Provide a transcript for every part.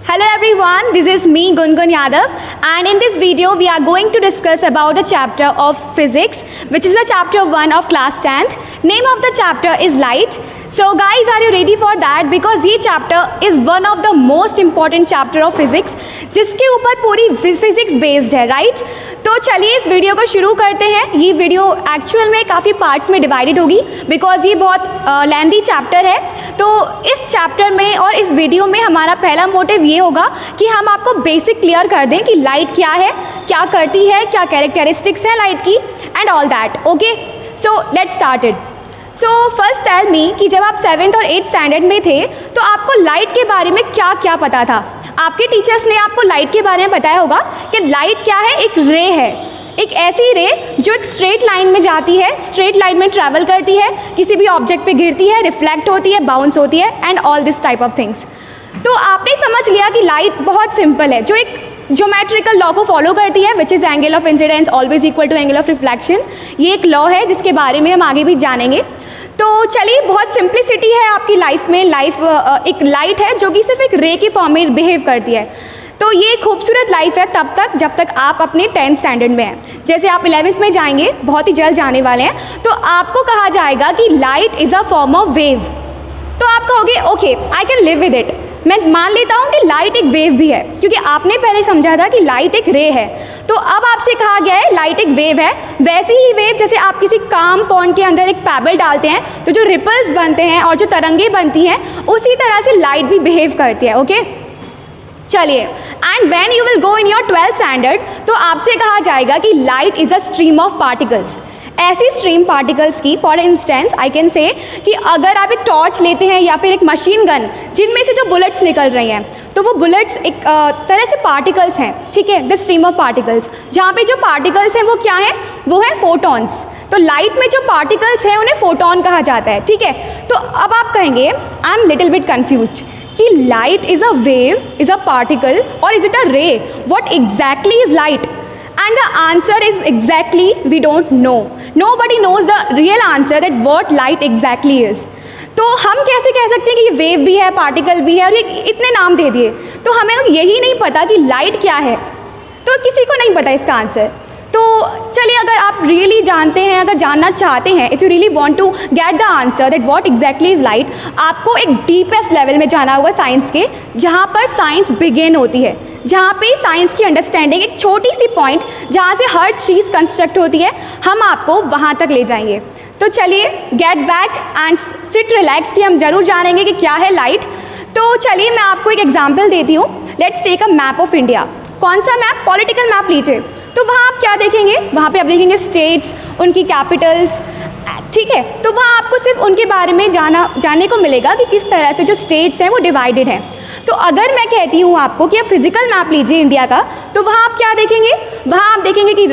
Hello everyone, this is me Gungun Yadav, and in this video we are going to discuss about a chapter of physics which is the chapter 1 of class 10th. Name of the chapter is light. So guys, are you ready for that? Because ये chapter is one of the most important chapter of physics जिसके ऊपर पूरी physics based है, right? तो चलिए इस video को शुरू करते हैं। ये वीडियो एक्चुअल में काफ़ी पार्ट्स में डिवाइडेड होगी बिकॉज ये बहुत लेंथी चैप्टर है। तो इस चैप्टर में और इस वीडियो में हमारा पहला मोटिव ये होगा कि हम आपको बेसिक क्लियर कर दें कि लाइट क्या है, क्या करती है, क्या कैरेक्टरिस्टिक्स है लाइट की and all that. Okay, so let's start it. So first tell me कि जब आप 7th और 8th स्टैंडर्ड में थे तो आपको लाइट के बारे में क्या क्या पता था? आपके टीचर्स ने आपको लाइट के बारे में बताया होगा कि लाइट क्या है, एक रे है, एक ऐसी रे जो एक स्ट्रेट लाइन में जाती है, स्ट्रेट लाइन में ट्रैवल करती है, किसी भी ऑब्जेक्ट पे गिरती है, रिफ्लेक्ट होती है, बाउंस होती है and all this type of things. तो आपने समझ लिया कि लाइट बहुत सिंपल है, जो एक ज्योमेट्रिकल लॉ को फॉलो करती है which is angle of incidence always equal to angle of reflection. ये एक लॉ है जिसके बारे में हम आगे भी जानेंगे। तो चलिए, बहुत सिंप्लिसिटी है आपकी लाइफ में। एक लाइट है जो कि सिर्फ एक रे के फॉर्म में बिहेव करती है। तो ये खूबसूरत लाइफ है तब तक जब तक आप अपने 10th स्टैंडर्ड में हैं। जैसे आप 11th में जाएंगे, बहुत ही जल्द जाने वाले हैं, तो आपको कहा जाएगा कि light is a form of wave. तो आप कहोगे okay, I can live with it. मैं मान लेता हूँ कि लाइट एक वेव भी है, क्योंकि आपने पहले समझा था कि लाइट एक रे है। तो अब आपसे कहा गया है लाइट एक वेव है। वैसी ही वेव जैसे आप किसी काम पॉन्ड के अंदर एक पैबल डालते हैं तो जो रिपल्स बनते हैं और जो तरंगे बनती हैं, उसी तरह से लाइट भी बिहेव करती है। ओके, चलिए, and when you will go in your 12th standard तो आपसे कहा जाएगा कि light is a stream of particles. ऐसी स्ट्रीम पार्टिकल्स की, for instance I can say कि अगर आप एक टॉर्च लेते हैं या फिर एक मशीन गन जिनमें से जो बुलेट्स निकल रही हैं, तो वो बुलेट्स एक तरह से पार्टिकल्स हैं, ठीक है, द स्ट्रीम ऑफ पार्टिकल्स। जहाँ पे जो पार्टिकल्स हैं वो क्या हैं? वो है फोटॉन्स। तो लाइट में जो पार्टिकल्स हैं उन्हें फोटॉन कहा जाता है, ठीक है। तो अब आप कहेंगे I am little bit confused कि light is a wave, is a particle और is it a ray? What exactly is light? And the answer is exactly we don't know. Nobody knows the real answer that what light exactly is. तो हम कैसे कह सकते हैं कि ये wave भी है, पार्टिकल भी है और ये इतने नाम दे दिए? तो हमें यही नहीं पता कि लाइट क्या है, तो किसी को नहीं पता इसका आंसर। तो चलिए, अगर आप रियली जानते हैं, अगर जानना चाहते हैं, if you really want to get the answer that what exactly is light, आपको एक डीपेस्ट लेवल में जाना होगा साइंस के, जहाँ पर साइंस बिगिन होती है, जहाँ पे साइंस की अंडरस्टैंडिंग एक छोटी सी पॉइंट जहाँ से हर चीज़ कंस्ट्रक्ट होती है, हम आपको वहाँ तक ले जाएंगे। तो चलिए, get back and sit relax कि हम ज़रूर जानेंगे कि क्या है लाइट। तो चलिए, मैं आपको एक एग्जाम्पल देती हूँ। Let's take a map of India. कौन सा मैप? पॉलिटिकल मैप लीजिए। तो वहाँ आप क्या देखेंगे? वहाँ पे आप देखेंगे स्टेट्स, उनकी कैपिटल्स, ठीक है। तो वहाँ आपको सिर्फ उनके बारे में जानने को मिलेगा कि किस तरह से जो स्टेट्स हैं वो डिवाइडेड हैं। तो अगर मैं कहती हूँ आपको कि आप फिजिकल मैप लीजिए इंडिया का, तो वहाँ आप क्या देखेंगे? वहाँ आप देखेंगे कि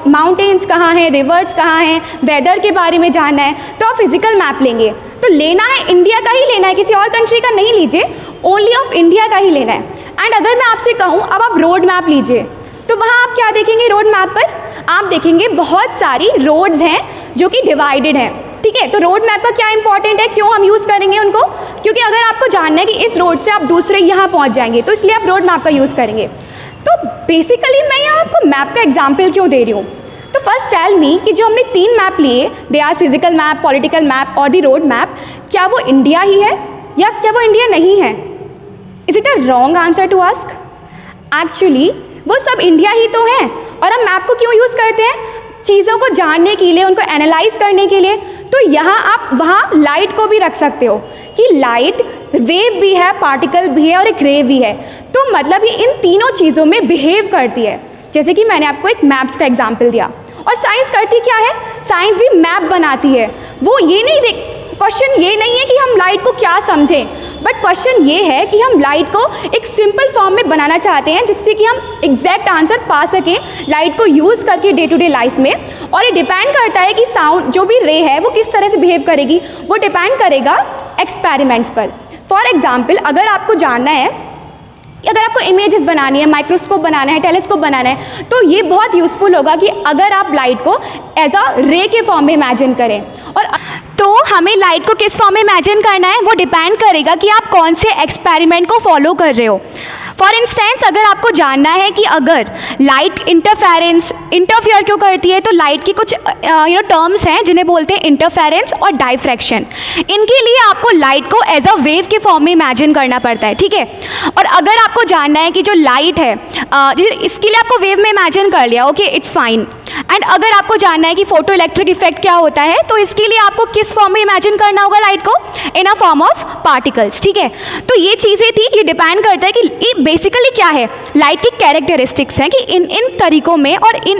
माउंटेन्स कहाँ हैं, रिवर्स कहाँ हैं, वेदर के बारे में जानना है तो आप फिजिकल मैप लेंगे। तो लेना है इंडिया का ही लेना है, किसी और कंट्री का नहीं लीजिए, ओनली ऑफ इंडिया का ही लेना है। एंड अगर मैं आपसे कहूँ अब आप रोड मैप लीजिए, तो वहाँ आप क्या देखेंगे? रोड मैप पर आप देखेंगे बहुत सारी रोड्स हैं जो कि डिवाइडेड हैं, ठीक है। तो रोड मैप का क्या इंपॉर्टेंट है, क्यों हम यूज़ करेंगे उनको? क्योंकि अगर आपको जानना है कि इस रोड से आप दूसरे यहाँ पहुँच जाएंगे, तो इसलिए आप रोड मैप का यूज़ करेंगे। तो बेसिकली मैं यहाँ आपको मैप का एग्जाम्पल क्यों दे रही हूँ? तो फर्स्ट टेल मी कि जो हमने 3 मैप लिए, they are physical map, political map और दी रोड मैप, क्या वो इंडिया ही है या क्या वो इंडिया नहीं है? Is it a wrong answer to ask? Actually वो सब इंडिया ही तो हैं। और हम मैप को क्यों यूज़ करते हैं? चीज़ों को जानने के लिए, उनको एनालाइज करने के लिए। तो यहाँ आप वहाँ लाइट को भी रख सकते हो कि लाइट वेव भी है, पार्टिकल भी है और एक रे भी है। तो मतलब ये इन तीनों चीज़ों में बिहेव करती है, जैसे कि मैंने आपको एक मैप्स का एग्जाम्पल दिया। और साइंस करती क्या है? साइंस भी मैप बनाती है। वो ये नहीं क्वेश्चन ये नहीं है कि हम लाइट को क्या समझें, बट क्वेश्चन ये है कि हम लाइट को एक सिंपल फॉर्म में बनाना चाहते हैं जिससे कि हम एग्जैक्ट आंसर पा सकें लाइट को यूज़ करके डे टू डे लाइफ में। और ये डिपेंड करता है कि साउंड जो भी रे है वो किस तरह से बिहेव करेगी, वो डिपेंड करेगा एक्सपेरिमेंट्स पर। फॉर एग्जाम्पल, अगर आपको जानना है कि अगर आपको इमेजेस बनानी है, माइक्रोस्कोप बनाना है, टेलीस्कोप बनाना है, तो ये बहुत यूज़फुल होगा कि अगर आप लाइट को एज अ रे के फॉर्म में इमेजिन करें। और तो हमें लाइट को किस फॉर्म में इमेजिन करना है वो डिपेंड करेगा कि आप कौन से एक्सपेरिमेंट को फॉलो कर रहे हो। फॉर इंस्टेंस अगर आपको जानना है कि अगर लाइट इंटरफेयर क्यों करती है, तो लाइट की कुछ टर्म्स हैं जिन्हें बोलते हैं इंटरफेरेंस और डाइफ्रैक्शन। इनके लिए आपको लाइट को एज अ वेव के फॉर्म में इमेजिन करना पड़ता है, ठीक है। और अगर आपको जानना है कि जो लाइट है इसके लिए आपको वेव में इमेजिन कर लिया, ओके, इट्स फाइन। एंड अगर आपको जानना है कि फोटो इलेक्ट्रिक इफेक्ट क्या होता है, तो इसके लिए आपको किस फॉर्म में इमेजिन करना होगा लाइट को, इन अ फॉर्म ऑफ पार्टिकल्स, ठीक है। तो ये चीज़ें थी, ये डिपेंड करता है कि ये बेसिकली क्या है, लाइट की कैरेक्टरिस्टिक्स हैं कि इन तरीकों में और इन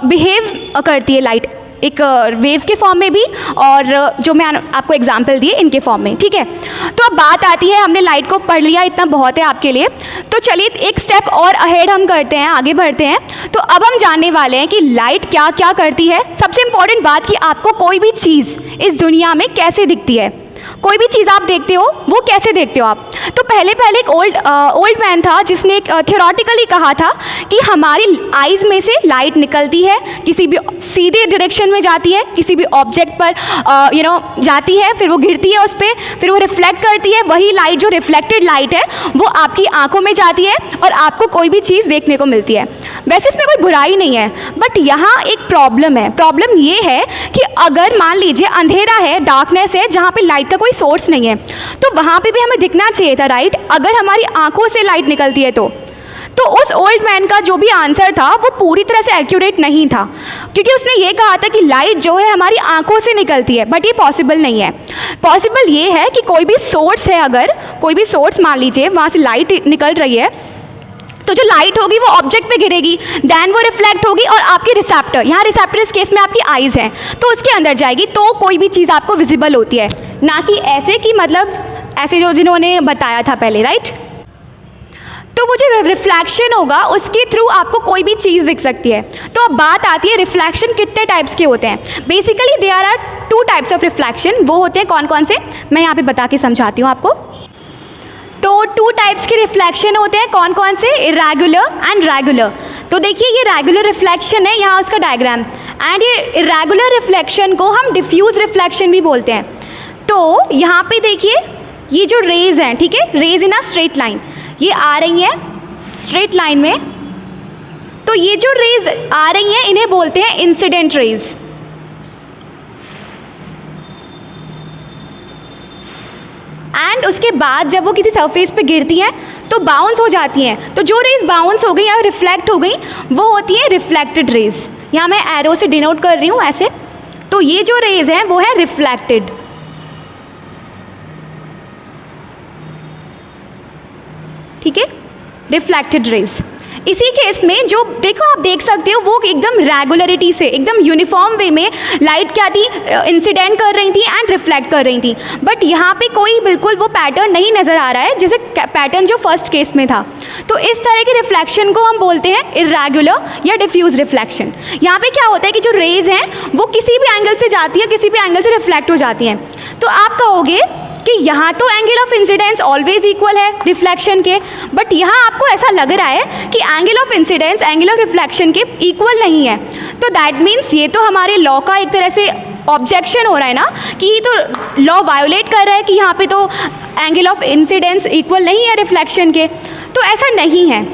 बिहेव करती है लाइट, एक वेव के फॉर्म में भी और जो मैं आपको एग्जांपल दिए इनके फॉर्म में, ठीक है। तो अब बात आती है, हमने लाइट को पढ़ लिया, इतना बहुत है आपके लिए, तो चलिए एक स्टेप और अहेड हम करते हैं, आगे बढ़ते हैं। तो अब हम जानने वाले हैं कि लाइट क्या क्या करती है। सबसे इंपॉर्टेंट बात कि आपको कोई भी चीज़ इस दुनिया में कैसे दिखती है, कोई भी चीज़ आप देखते हो वो कैसे देखते हो आप। तो पहले एक ओल्ड मैन था जिसने एक थियोरेटिकली कहा था कि हमारी आइज़ में से लाइट निकलती है, किसी भी सीधे डायरेक्शन में जाती है, किसी भी ऑब्जेक्ट पर जाती है, फिर वो गिरती है उस पर, फिर वो रिफ्लेक्ट करती है, वही लाइट जो रिफ्लेक्टेड लाइट है वो आपकी आंखों में जाती है और आपको कोई भी चीज़ देखने को मिलती है। वैसे इसमें कोई बुराई नहीं है, बट यहाँ एक प्रॉब्लम है। प्रॉब्लम ये है कि अगर मान लीजिए अंधेरा है, डार्कनेस है, जहाँ पे लाइट का कोई सोर्स नहीं है, तो वहाँ पे भी हमें दिखना चाहिए था, राइट। अगर हमारी आंखों से लाइट निकलती है तो उस ओल्ड मैन का जो भी आंसर था वो पूरी तरह से एक्यूरेट नहीं था, क्योंकि उसने ये कहा था कि लाइट जो है हमारी आंखों से निकलती है, बट ये पॉसिबल नहीं है। पॉसिबल ये है कि कोई भी सोर्स है, अगर कोई भी सोर्स मान लीजिए वहाँ से लाइट निकल रही है, तो जो लाइट होगी वो ऑब्जेक्ट पे गिरेगी, देन वो रिफ्लेक्ट होगी और आपके रिसेप्टर, यहाँ रिसेप्टर इस केस में आपकी आइज़ हैं, तो उसके अंदर जाएगी, तो कोई भी चीज़ आपको विजिबल होती है, ना कि ऐसे कि मतलब ऐसे जो जिन्होंने बताया था पहले, राइट। तो वो जो रिफ्लेक्शन होगा उसके थ्रू आपको कोई भी चीज़ दिख सकती है। तो अब बात आती है रिफ्लेक्शन कितने टाइप्स के होते हैं। Basically there are 2 types of reflection. वो होते हैं कौन कौन से, मैं यहाँ पे बता के समझाती हूँ आपको। तो 2 टाइप्स के रिफ्लेक्शन होते हैं, कौन कौन से, इरेगुलर एंड रेगुलर। तो देखिए ये रेगुलर रिफ्लेक्शन है, यहाँ उसका डायग्राम, एंड ये इरेगुलर रिफ्लेक्शन को हम डिफ्यूज रिफ्लेक्शन भी बोलते हैं। तो यहाँ पे देखिए ये जो रेज हैं, ठीक है, rays in a straight line, ये आ रही हैं स्ट्रेट लाइन में, तो ये जो रेज आ रही हैं इन्हें बोलते हैं इंसिडेंट रेज। एंड उसके बाद जब वो किसी सरफेस पे गिरती हैं तो बाउंस हो जाती हैं, तो जो रेज बाउंस हो गई या रिफ्लेक्ट हो गई वो होती है रिफ्लेक्टेड रेज। यहाँ मैं एरो से डिनोट कर रही हूँ ऐसे। तो ये जो रेज हैं वो है रिफ्लेक्टेड, ठीक है, रिफ्लेक्टेड रेज। इसी केस में जो देखो आप देख सकते हो वो एकदम रेगुलरिटी से, एकदम यूनिफॉर्म वे में लाइट क्या थी, इंसिडेंट कर रही थी एंड रिफ्लेक्ट कर रही थी, बट यहाँ पे कोई बिल्कुल वो पैटर्न नहीं नज़र आ रहा है जैसे पैटर्न जो फर्स्ट केस में था। तो इस तरह के रिफ्लेक्शन को हम बोलते हैं इरेगुलर या डिफ्यूज रिफ्लेक्शन। यहाँ पे क्या होता है कि जो रेज हैं वो किसी भी एंगल से जाती है, किसी भी एंगल से रिफ्लेक्ट हो जाती हैं। तो आप कहोगे कि यहाँ तो angle of incidence always equal है रिफ्लेक्शन के, बट यहाँ आपको ऐसा लग रहा है कि angle of incidence angle of reflection के इक्वल नहीं है। तो दैट मीन्स ये तो हमारे लॉ का एक तरह से ऑब्जेक्शन हो रहा है ना, कि ये तो लॉ वायोलेट कर रहा है कि यहाँ पे तो एंगल ऑफ इंसिडेंस इक्वल नहीं है रिफ्लेक्शन के। तो ऐसा नहीं है।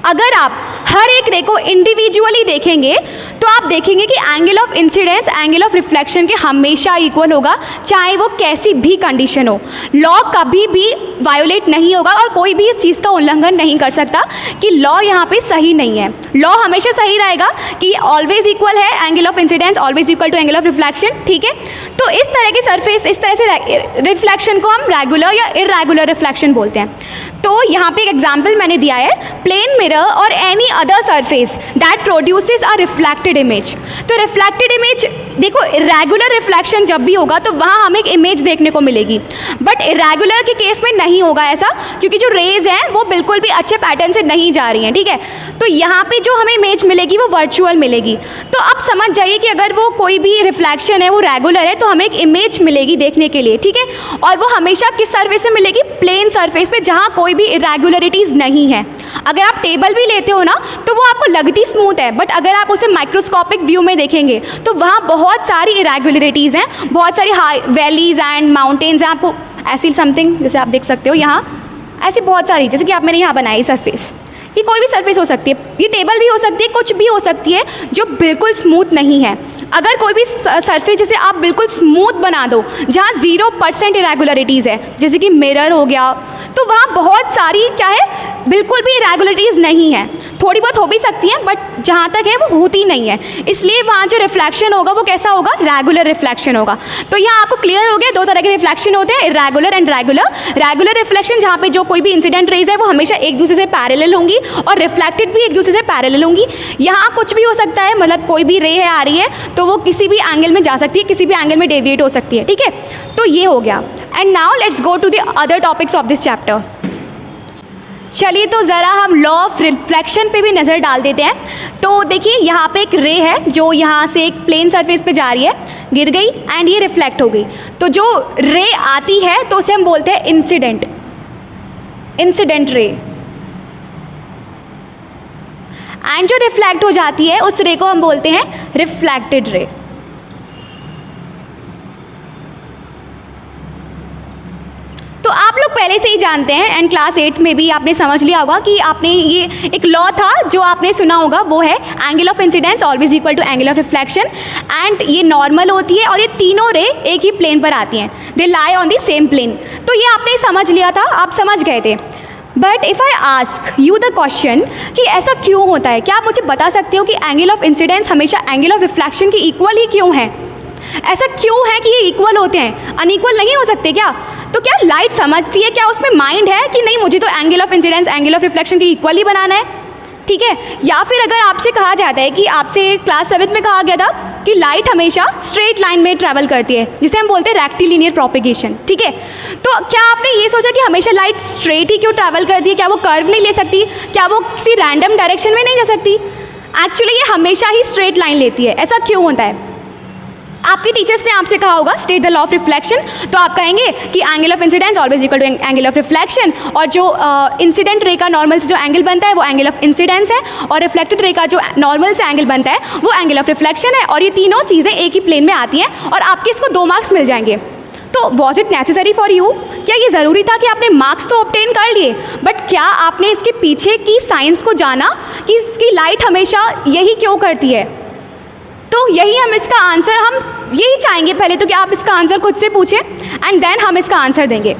अगर आप हर एक रे को इंडिविजुअली देखेंगे तो आप देखेंगे कि angle of incidence angle of reflection के हमेशा इक्वल होगा, चाहे वो कैसी भी कंडीशन हो। लॉ कभी भी वायोलेट नहीं होगा और कोई भी इस चीज़ का उल्लंघन नहीं कर सकता कि लॉ यहाँ पे सही नहीं है। लॉ हमेशा सही रहेगा कि ऑलवेज इक्वल है, angle of incidence always equal to angle of reflection, ठीक है। तो इस तरह के सरफेस, इस तरह से रिफ्लेक्शन को हम रेगुलर या इरेगुलर रिफ्लेक्शन बोलते हैं। तो यहाँ पे एक एग्जाम्पल मैंने दिया है, प्लेन मिरर और any other surface that produces a reflected image. तो रिफ्लेक्टेड इमेज देखो, रेगुलर रिफ्लेक्शन जब भी होगा तो वहाँ हमें एक इमेज देखने को मिलेगी, बट इरेगुलर के केस में नहीं होगा ऐसा, क्योंकि जो रेज हैं वो बिल्कुल भी अच्छे पैटर्न से नहीं जा रही हैं, ठीक है। तो यहाँ पे जो हमें इमेज मिलेगी वो वर्चुअल मिलेगी। तो अब समझ जाइए कि अगर वो कोई भी रिफ्लेक्शन है वो रेगुलर है तो हमें एक इमेज मिलेगी देखने के लिए, ठीक है। और वो हमेशा किस सरफेस में मिलेगी, प्लेन सरफेस पे, जहाँ कोई भी इरेगुलरिटीज़ नहीं है। अगर आप टेबल भी लेते हो ना तो वो आपको लगती स्मूथ है, बट अगर आप उसे माइक्रोस्कोपिक व्यू में देखेंगे तो वहाँ बहुत सारी इरेगुलरिटीज़ हैं, बहुत सारी हाई वैलीज एंड माउंटेन्स हैं। आपको ऐसी समथिंग जैसे आप देख सकते हो यहाँ ऐसी बहुत सारी, जैसे कि आप मैंने यहाँ बनाई सरफेस, ये कोई भी सरफेस हो सकती है, ये टेबल भी हो सकती है, कुछ भी हो सकती है जो बिल्कुल स्मूथ नहीं है। अगर कोई भी सरफेस जैसे आप बिल्कुल स्मूथ बना दो जहाँ 0% इरेगुलरिटीज़ है, जैसे कि मिरर हो गया, तो वहाँ बहुत सारी क्या है, बिल्कुल भी इरेगुलरिटीज़ नहीं है। थोड़ी बहुत हो भी सकती हैं, बट जहाँ तक है वो होती नहीं है, इसलिए वहाँ जो रिफ्लेक्शन होगा वो कैसा होगा, रेगुलर रिफ्लेक्शन होगा। तो यहाँ आपको क्लियर हो गया, दो तरह के रिफ्लेक्शन होते हैं, irregular and regular. Regular reflection जहाँ पे जो कोई भी इंसिडेंट रेज है वो हमेशा एक दूसरे से पैरेलल होंगी और रिफ्लेक्टेड भी एक दूसरे से पैरेलल होंगी। यहाँ कुछ भी हो सकता है, मतलब कोई भी रे है आ रही है तो वो किसी भी एंगल में जा सकती है, किसी भी एंगल में डेविएट हो सकती है, ठीक है। तो ये हो गया। And now let's go to the other topics of this chapter. चलिए तो ज़रा हम लॉ ऑफ रिफ्लेक्शन पे भी नज़र डाल देते हैं। तो देखिए यहाँ पे एक रे है जो यहाँ से एक प्लेन सरफेस पे जा रही है, गिर गई एंड ये रिफ्लेक्ट हो गई। तो जो रे आती है तो उसे हम बोलते हैं इंसिडेंट रे, एंड जो रिफ्लेक्ट हो जाती है उस रे को हम बोलते हैं रिफ्लेक्टेड रे। तो आप लोग पहले से ही जानते हैं, एंड क्लास 8 में भी आपने समझ लिया होगा कि आपने ये एक लॉ था जो आपने सुना होगा, वो है angle of incidence always equal to angle of reflection, and ये नॉर्मल होती है और ये तीनों रे एक ही प्लेन पर आती हैं, they lie on the same plane. तो ये आपने समझ लिया था, आप समझ गए थे। But if I ask you the question कि ऐसा क्यों होता है, क्या आप मुझे बता सकते हो कि एंगल ऑफ इंसिडेंस हमेशा एंगल ऑफ रिफ्लेक्शन के इक्वल ही क्यों है? ऐसा क्यों है कि ये इक्वल होते हैं, अनइक्वल नहीं हो सकते क्या? तो क्या लाइट समझती है, क्या उसमें माइंड है कि नहीं मुझे तो angle of incidence angle of reflection के इक्वल ही बनाना है, ठीक है? या फिर अगर आपसे कहा जाता है कि आपसे क्लास 7 में कहा गया था कि लाइट हमेशा स्ट्रेट लाइन में ट्रैवल करती है, जिसे हम बोलते हैं रेक्टिलिनियर प्रोपेगेशन, ठीक है? तो क्या आपने ये सोचा कि हमेशा लाइट स्ट्रेट ही क्यों ट्रैवल करती है? क्या वो कर्व नहीं ले सकती? क्या वो किसी रैंडम डायरेक्शन में नहीं जा सकती? एक्चुअली ये हमेशा ही स्ट्रेट लाइन लेती है। ऐसा क्यों होता है? आपके टीचर्स ने आपसे कहा होगा state the law of reflection, तो आप कहेंगे कि angle of incidence always equal to angle of reflection, और जो इंसिडेंट रे का नॉर्मल से जो एंगल बनता है वो एंगल ऑफ इंसिडेंस है, और रिफ्लेक्टेड रे का जो नॉर्मल से एंगल बनता है वो एंगल ऑफ रिफ्लेक्शन है, और ये तीनों चीज़ें एक ही प्लेन में आती हैं और आपके इसको 2 मार्क्स मिल जाएंगे। तो was it necessary for you? क्या ये ज़रूरी था कि आपने मार्क्स तो ऑब्टेन कर लिए, बट क्या आपने इसके पीछे की साइंस को जाना कि इसकी लाइट हमेशा यही क्यों करती है? तो यही हम इसका आंसर, हम यही चाहेंगे पहले तो कि आप इसका आंसर खुद से पूछें एंड देन हम इसका आंसर देंगे।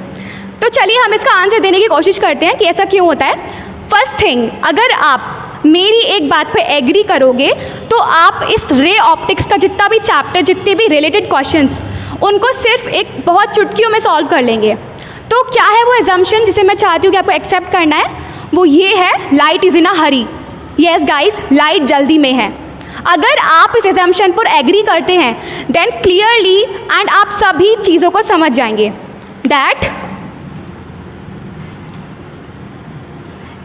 तो चलिए हम इसका आंसर देने की कोशिश करते हैं कि ऐसा क्यों होता है। फर्स्ट थिंग, अगर आप मेरी एक बात पे एग्री करोगे तो आप इस रे ऑप्टिक्स का जितना भी चैप्टर, जितने भी रिलेटेड क्वेश्चंस, उनको सिर्फ एक बहुत चुटकियों में सॉल्व कर लेंगे। तो क्या है वो एजम्पशन जिसे मैं चाहती हूँ कि आपको एक्सेप्ट करना है? वो ये है, light is in a Hari. Yes guys, light जल्दी में है। अगर आप इस एजम्पशन पर एग्री करते हैं देन क्लियरली एंड आप सभी चीज़ों को समझ जाएंगे that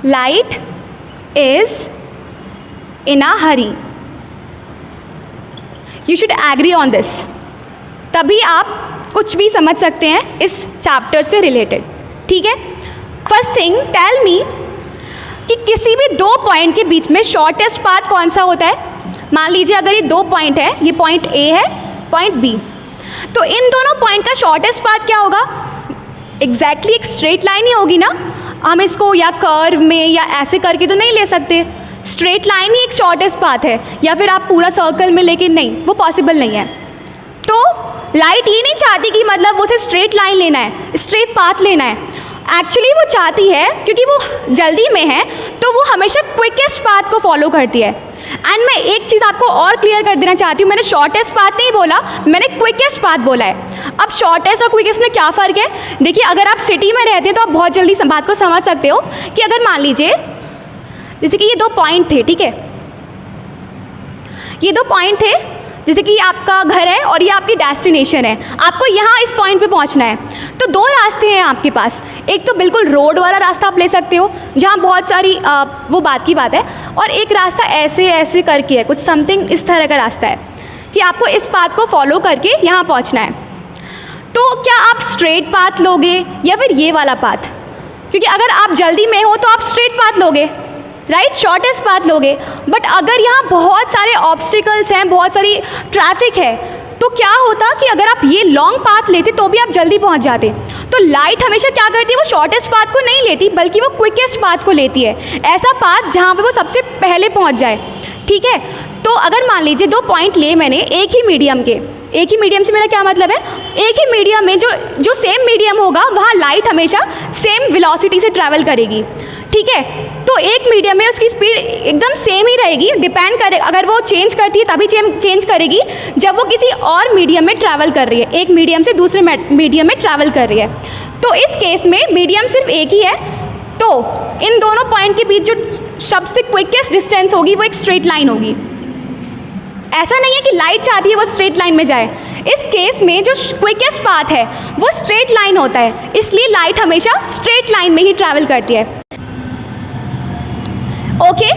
light is in a hurry. You should agree on this, तभी आप कुछ भी समझ सकते हैं इस चैप्टर से रिलेटेड, ठीक है? फर्स्ट थिंग, टेल मी कि किसी भी 2 पॉइंट के बीच में शॉर्टेस्ट पाथ कौन सा होता है? मान लीजिए अगर ये 2 पॉइंट है, ये पॉइंट ए है, पॉइंट बी, तो इन दोनों पॉइंट का शॉर्टेस्ट पाथ क्या होगा? एग्जैक्टली एक स्ट्रेट लाइन ही होगी ना। हम इसको या कर्व में या ऐसे करके तो नहीं ले सकते, स्ट्रेट लाइन ही एक शॉर्टेस्ट पाथ है, या फिर आप पूरा सर्कल में, लेकिन नहीं, वो पॉसिबल नहीं है। तो लाइट ये नहीं चाहती कि मतलब उसे स्ट्रेट लाइन लेना है, स्ट्रेट पाथ लेना है। एक्चुअली वो चाहती है, क्योंकि वो जल्दी में है, तो वो हमेशा क्विकेस्ट पाथ को फॉलो करती है। एंड मैं एक चीज़ आपको और क्लियर कर देना चाहती हूँ, मैंने शॉर्टेस्ट पाथ नहीं बोला, मैंने क्विकेस्ट पाथ बोला है। अब शॉर्टेस्ट और क्विकेस्ट में क्या फ़र्क है? देखिए, अगर आप सिटी में रहते हैं तो आप बहुत जल्दी बात को समझ सकते हो कि अगर मान लीजिए जैसे कि ये 2 पॉइंट थे, ठीक है, ये 2 पॉइंट थे, जैसे कि आपका घर है और ये आपकी डेस्टिनेशन है, आपको यहाँ इस पॉइंट पे पहुँचना है। तो 2 रास्ते हैं आपके पास, एक तो बिल्कुल रोड वाला रास्ता आप ले सकते हो जहाँ बहुत सारी वो बात की बात है, और एक रास्ता ऐसे ऐसे करके है, कुछ समथिंग इस तरह का रास्ता है कि आपको इस पाथ को फॉलो करके यहाँ पहुँचना है। तो क्या आप स्ट्रेट पाथ लोगे या फिर ये वाला पाथ? क्योंकि अगर आप जल्दी में हो तो आप स्ट्रेट पाथ लोगे, राइट, शॉर्टेस्ट पाथ लोगे। बट अगर यहाँ बहुत सारे ऑब्स्टिकल्स हैं, बहुत सारी ट्रैफिक है, तो तो क्या होता कि अगर आप ये लॉन्ग पाथ लेते तो भी आप जल्दी पहुंच जाते। तो लाइट हमेशा क्या करती है, वो शॉर्टेस्ट पाथ को नहीं लेती बल्कि वो क्विकेस्ट पाथ को लेती है, ऐसा पाथ जहाँ पे वो सबसे पहले पहुंच जाए। ठीक है, तो अगर मान लीजिए 2 पॉइंट लिए मैंने एक ही मीडियम के, एक ही मीडियम से मेरा क्या मतलब है, एक ही मीडियम में जो सेम मीडियम होगा वहाँ लाइट हमेशा सेम वेलोसिटी से ट्रैवल करेगी। ठीक है, तो एक मीडियम में उसकी स्पीड एकदम सेम ही रहेगी, डिपेंड करे अगर वो चेंज करती है तभी चेंज करेगी जब वो किसी और मीडियम में ट्रैवल कर रही है, एक मीडियम से दूसरे मीडियम में ट्रैवल कर रही है। तो इस केस में मीडियम सिर्फ एक ही है, तो इन दोनों पॉइंट के बीच जो सबसे क्विकेस्ट डिस्टेंस होगी वो एक स्ट्रेट लाइन होगी। ऐसा नहीं है कि लाइट चाहती है वो स्ट्रेट लाइन में जाए, इस केस में जो क्विकेस्ट पाथ है वो स्ट्रेट लाइन होता है, इसलिए लाइट हमेशा स्ट्रेट लाइन में ही ट्रैवल करती है। ओके,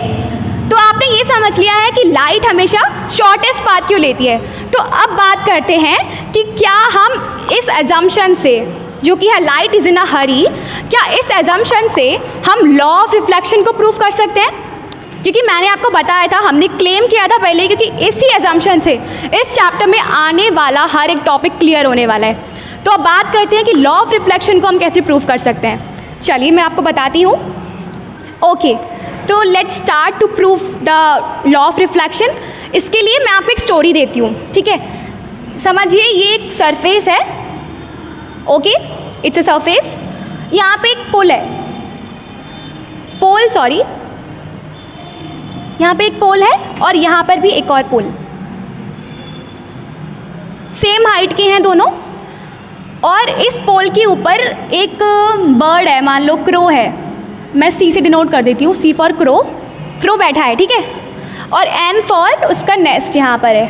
तो आपने ये समझ लिया है कि लाइट हमेशा शॉर्टेस्ट पाथ क्यों लेती है। तो अब बात करते हैं कि क्या हम इस एजम्पशन से, जो कि है लाइट इज़ इन अ हरी, क्या इस एजम्पशन से हम लॉ ऑफ रिफ्लेक्शन को प्रूव कर सकते हैं। क्योंकि मैंने आपको बताया था, हमने क्लेम किया था पहले, क्योंकि इसी एजम्पशन से इस चैप्टर में आने वाला हर एक टॉपिक क्लियर होने वाला है। तो अब बात करते हैं कि लॉ ऑफ रिफ्लेक्शन को हम कैसे प्रूव कर सकते हैं। चलिए मैं आपको बताती हूँ। ओके, तो let's start to prove the law of reflection. इसके लिए मैं आपको एक स्टोरी देती हूँ। ठीक है, समझिए ये एक सरफेस है। ओके, इट्स अ सरफेस, यहाँ पे एक पोल है, यहाँ पे एक पोल है और यहाँ पर भी एक और पोल, सेम हाइट के हैं दोनों। और इस पोल के ऊपर एक बर्ड है, मान लो क्रो है, मैं सी से डिनोट कर देती हूँ, सी फॉर क्रो, क्रो बैठा है। ठीक है, और एन फॉर उसका नेस्ट यहाँ पर है।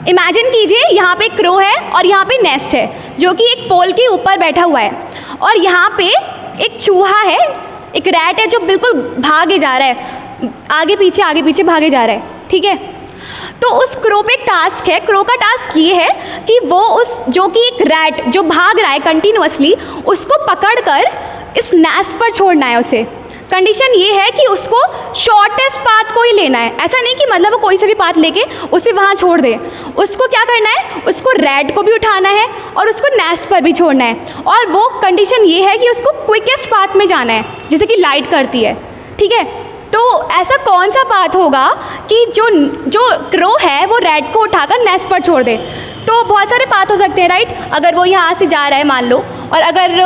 इमेजिन कीजिए यहाँ पे क्रो है और यहाँ पे नेस्ट है, जो कि एक पोल के ऊपर बैठा हुआ है, और यहाँ पे एक चूहा है, एक रैट है जो बिल्कुल भागे जा रहा है, आगे पीछे भागे जा रहा है। ठीक है, तो उस क्रो पे एक टास्क है, क्रो का टास्क ये है कि वो उस जो कि एक रैट जो भाग रहा है कंटिन्यूअसली, उसको पकड़कर इस नेस्ट पर छोड़ना है उसे। कंडीशन ये है कि उसको शॉर्टेस्ट पाथ को ही लेना है, ऐसा नहीं कि मतलब वो कोई से भी पाथ लेके उसे वहाँ छोड़ दे। उसको क्या करना है, उसको रैट को भी उठाना है और उसको नेस्ट पर भी छोड़ना है, और वो कंडीशन ये है कि उसको क्विकेस्ट पाथ में जाना है, जैसे कि लाइट करती है। ठीक है, तो ऐसा कौन सा पाथ होगा कि जो क्रो है वो रैट को उठाकर नेस्ट पर छोड़ दे। तो बहुत सारे पाथ हो सकते हैं, राइट। अगर वो यहाँ से जा रहा है मान लो, और अगर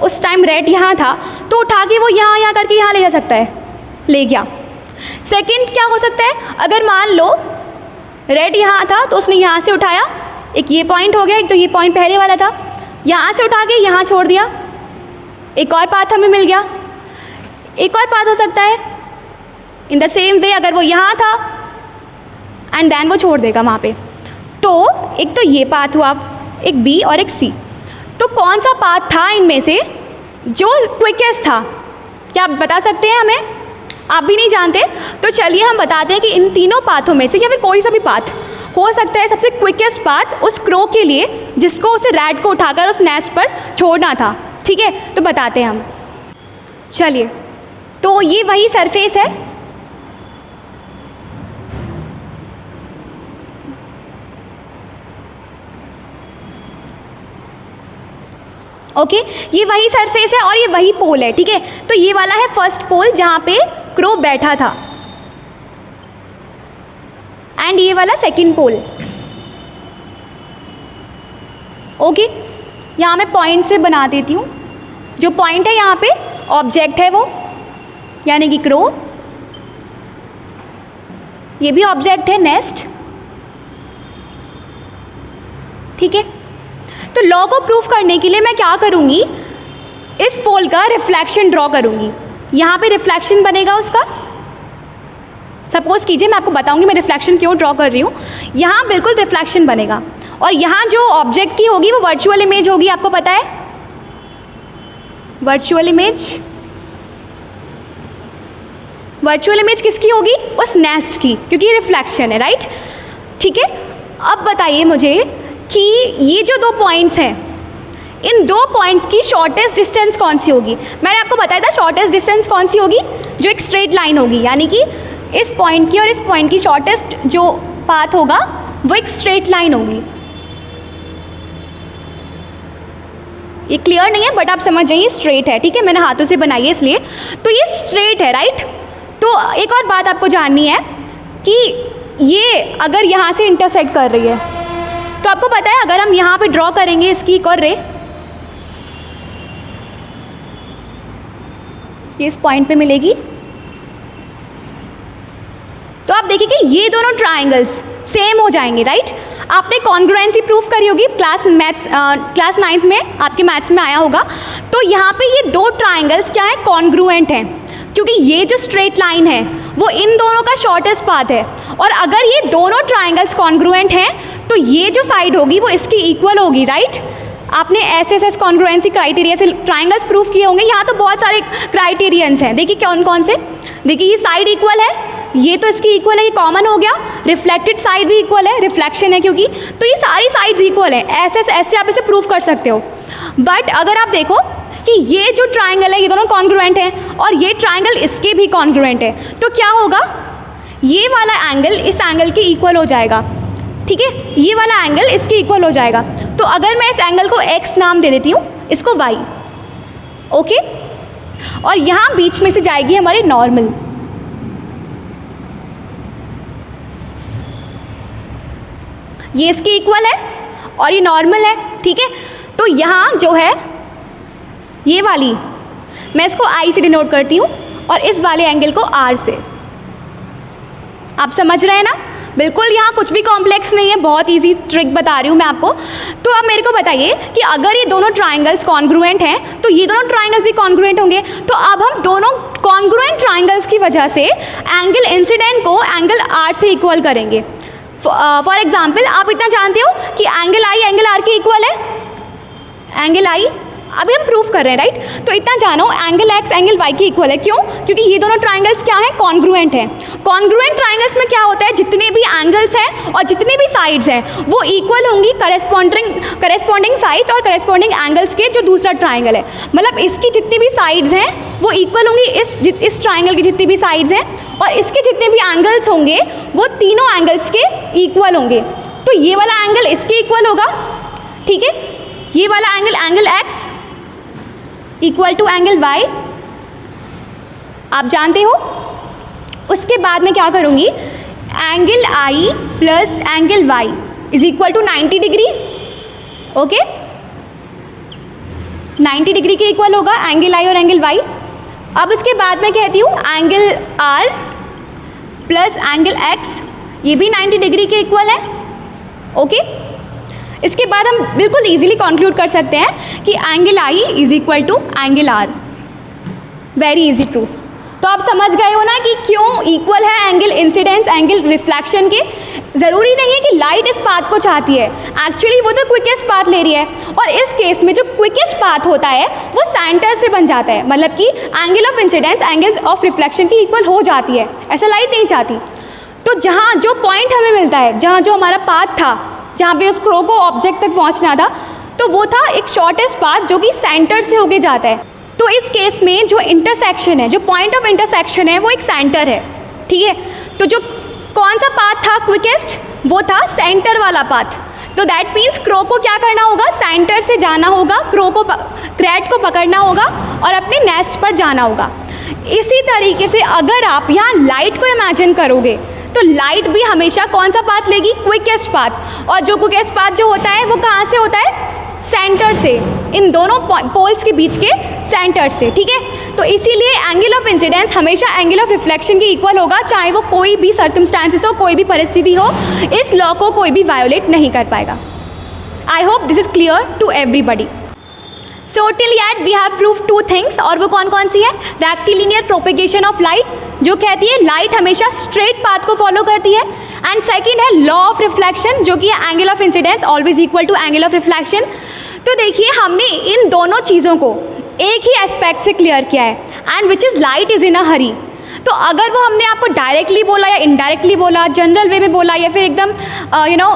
उस टाइम रैट यहाँ था तो उठा के वो यहाँ करके यहाँ ले जा सकता है, ले गया। सेकंड क्या हो सकता है, अगर मान लो रैट यहाँ था तो उसने यहाँ से उठाया, एक ये पॉइंट हो गया, एक तो ये पॉइंट पहले वाला था, यहाँ से उठा के यहाँ छोड़ दिया, एक और पाथ हमें मिल गया। एक और पाथ हो सकता है इन द सेम वे, अगर वो यहाँ था एंड देन वो छोड़ देगा वहाँ पे। तो एक तो ये पाथ हुआ, एक बी और एक सी। तो कौन सा पाथ था इनमें से जो क्विकेस्ट था, क्या आप बता सकते हैं हमें? आप भी नहीं जानते, तो चलिए हम बताते हैं कि इन तीनों पाथों में से या फिर कोई सा भी पाथ हो सकता है सबसे क्विकेस्ट पाथ उस क्रो के लिए, जिसको उसे रैट को उठाकर उस नेस्ट पर छोड़ना था। ठीक है, तो बताते हैं हम। चलिए, तो ये वही सरफेस है, ओके, ये वही सरफेस है और ये वही पोल है। ठीक है, तो ये वाला है फर्स्ट पोल जहाँ पे क्रो बैठा था, एंड ये वाला सेकंड पोल। ओके, यहाँ मैं पॉइंट से बना देती हूँ। जो पॉइंट है यहाँ पे ऑब्जेक्ट है वो, यानी कि क्रो, ये भी ऑब्जेक्ट है नेस्ट। ठीक है, तो लॉ को प्रूफ करने के लिए मैं क्या करूँगी, इस पोल का रिफ्लेक्शन ड्रॉ करूँगी। यहाँ पे रिफ्लेक्शन बनेगा उसका, सपोज कीजिए मैं आपको बताऊँगी मैं रिफ्लेक्शन क्यों ड्रॉ कर रही हूँ। यहाँ बिल्कुल रिफ्लेक्शन बनेगा, और यहाँ जो ऑब्जेक्ट की होगी वो वर्चुअल इमेज होगी, आपको पता है वर्चुअल इमेज किसकी होगी, उस नेस्ट की, क्योंकि रिफ्लेक्शन है, राइट। ठीक है, अब बताइए मुझे कि ये जो 2 पॉइंट्स हैं, इन 2 पॉइंट्स की शॉर्टेस्ट डिस्टेंस कौन सी होगी। मैंने आपको बताया था शॉर्टेस्ट डिस्टेंस कौन सी होगी, जो एक स्ट्रेट लाइन होगी, यानी कि इस पॉइंट की और इस पॉइंट की शॉर्टेस्ट जो पाथ होगा वो एक स्ट्रेट लाइन होगी। ये क्लियर नहीं है बट आप समझ जाइए स्ट्रेट है, ठीक है, मैंने हाथों से बनाई है इसलिए। तो ये स्ट्रेट है, राइट। तो एक और बात आपको जाननी है कि ये अगर यहाँ से इंटरसेक्ट कर रही है तो आपको पता है अगर हम यहाँ पे ड्रॉ करेंगे इसकी एक और रे, ये इस पॉइंट पे मिलेगी, तो आप देखिए कि ये दोनों ट्राइंगल्स सेम हो जाएंगे, राइट। आपने कॉन्ग्रुएंसी प्रूफ करी होगी क्लास 9th में, आपके मैथ्स में आया होगा। तो यहाँ पे ये दो ट्राइंगल्स क्या है, कॉन्ग्रुएंट हैं, क्योंकि ये जो स्ट्रेट लाइन है वो इन दोनों का शॉर्टेस्ट पाथ है। और अगर ये दोनों ट्राइंगल्स कॉन्ग्रुएंट हैं तो ये जो साइड होगी वो इसकी इक्वल होगी, राइट। आपने एस कॉन्ग्रुएंसी क्राइटेरिया से ट्राइंगल्स प्रूफ किए होंगे। यहाँ तो बहुत सारे क्राइटेरियंस हैं, देखिए कौन कौन से। देखिए ये साइड इक्वल है, ये तो इसकी इक्वल है, ये कॉमन हो गया। रिफ्लेक्टेड साइड भी इक्वल है, रिफ्लेक्शन है क्योंकि, तो ये सारी साइड्स इक्वल है। ऐसे आप इसे प्रूफ कर सकते हो। बट अगर आप देखो कि ये जो ट्राइंगल है ये दोनों कॉन्ग्रुएंट हैं और ये ट्राइंगल इसके भी कॉन्ग्रुएंट है, तो क्या होगा, ये वाला एंगल इस एंगल के इक्वल हो जाएगा, ठीक है, ये वाला एंगल इसके इक्वल हो जाएगा। तो अगर मैं इस एंगल को x नाम दे देती हूँ, इसको y, ओके, और यहाँ बीच में से जाएगी हमारी नॉर्मल। ये इसके इक्वल है और ये नॉर्मल है, ठीक है। तो यहाँ जो है ये वाली, मैं इसको I से डिनोट करती हूँ और इस वाले एंगल को R से। आप समझ रहे हैं ना, बिल्कुल यहाँ कुछ भी कॉम्प्लेक्स नहीं है, बहुत इजी ट्रिक बता रही हूँ मैं आपको। तो अब मेरे को बताइए कि अगर ये दोनों ट्राइंगल्स कॉन्ग्रुएंट हैं तो ये दोनों ट्राइंगल्स भी कॉन्ग्रुएंट होंगे। तो अब हम दोनों कॉन्ग्रुएंट ट्राइंगल्स की वजह से एंगल इंसिडेंट को एंगल R से इक्वल करेंगे। फॉर एग्जाम्पल आप इतना जानते हो कि एंगल I एंगल R के इक्वल है, एंगल I अभी हम प्रूफ कर रहे हैं, राइट। तो इतना जानो एंगल x एंगल y के इक्वल है। क्यों? क्योंकि ये दोनों ट्राइंगल्स क्या हैं, कॉन्ग्रुएंट हैं। कॉन्ग्रुएंट ट्राइंगल्स में क्या होता है, जितने भी एंगल्स हैं और जितनी भी साइड्स हैं वो इक्वल होंगी करेस्पॉन्डिंग साइड्स और करेस्पॉन्डिंग एंगल्स के जो दूसरा ट्राइंगल है। मतलब इसकी जितनी भी साइड्स हैं वो इक्वल होंगी इस ट्राइंगल की जितनी भी साइड्स हैं, और इसके जितने भी एंगल्स होंगे वो तीनों एंगल्स के इक्वल होंगे। तो ये वाला एंगल इसके इक्वल होगा, ठीक है, ये वाला angle x equal to angle y, आप जानते हो। उसके बाद मैं क्या करूँगी, angle I plus angle y is equal to 90 degree, okay, 90 degree के इक्वल होगा एंगल I और एंगल y। अब उसके बाद मैं कहती हूँ angle R plus angle x, ये भी 90 डिग्री के इक्वल है, ओके। इसके बाद हम बिल्कुल इजीली कंक्लूड कर सकते हैं कि angle I is equal to angle R। Very easy proof. तो आप समझ गए हो ना कि क्यों इक्वल है एंगल इंसिडेंस एंगल रिफ्लेक्शन के। ज़रूरी नहीं है कि लाइट इस पाथ को चाहती है, एक्चुअली वो तो क्विकेस्ट पाथ ले रही है, और इस केस में जो क्विकेस्ट पाथ होता है वो सेंटर से बन जाता है, मतलब कि angle of incidence angle of reflection की इक्वल हो जाती है, ऐसा लाइट नहीं चाहती। तो जहाँ जो पॉइंट हमें मिलता है, जहाँ जो हमारा पाथ था, जहाँ पे उस क्रो को ऑब्जेक्ट तक पहुँचना था, तो वो था एक शॉर्टेस्ट पाथ जो कि सेंटर से होके जाता है। तो इस केस में जो इंटरसेक्शन है, जो पॉइंट ऑफ इंटरसेक्शन है वो एक सेंटर है, ठीक है। तो जो कौन सा पाथ था क्विकेस्ट, वो था सेंटर वाला पाथ। तो दैट मीन्स क्रो को क्या करना होगा, सेंटर से जाना होगा, क्रेट को पकड़ना होगा और अपने नेस्ट पर जाना होगा। इसी तरीके से अगर आप यहाँ लाइट को इमेजिन करोगे तो लाइट भी हमेशा कौन सा पाथ लेगी, क्विकेस्ट पाथ। और जो क्विकेस्ट पाथ जो होता है वो कहाँ से होता है, सेंटर से, इन दोनों पोल्स के बीच के सेंटर से, ठीक है। तो इसीलिए एंगल ऑफ इंसिडेंस हमेशा एंगल ऑफ रिफ्लेक्शन के इक्वल होगा, चाहे वो कोई भी सर्कमस्टांसेस हो, कोई भी परिस्थिति हो, इस लॉ को कोई भी वायोलेट नहीं कर पाएगा। I hope this is clear to everybody. So till yet we have prove two things, और वो कौन कौन सी है, रेक्टिलिनियर प्रोपेगेशन ऑफ लाइट, जो कहती है लाइट हमेशा स्ट्रेट पाथ को फॉलो करती है, एंड सेकंड है लॉ ऑफ रिफ्लेक्शन, जो कि है angle of incidence always equal to angle of reflection. तो देखिए हमने इन दोनों चीज़ों को एक ही एस्पेक्ट से क्लियर किया है, and which is light is in a hurry. तो अगर वो हमने आपको डायरेक्टली बोला या इनडायरेक्टली बोला, जनरल वे में बोला या फिर एकदम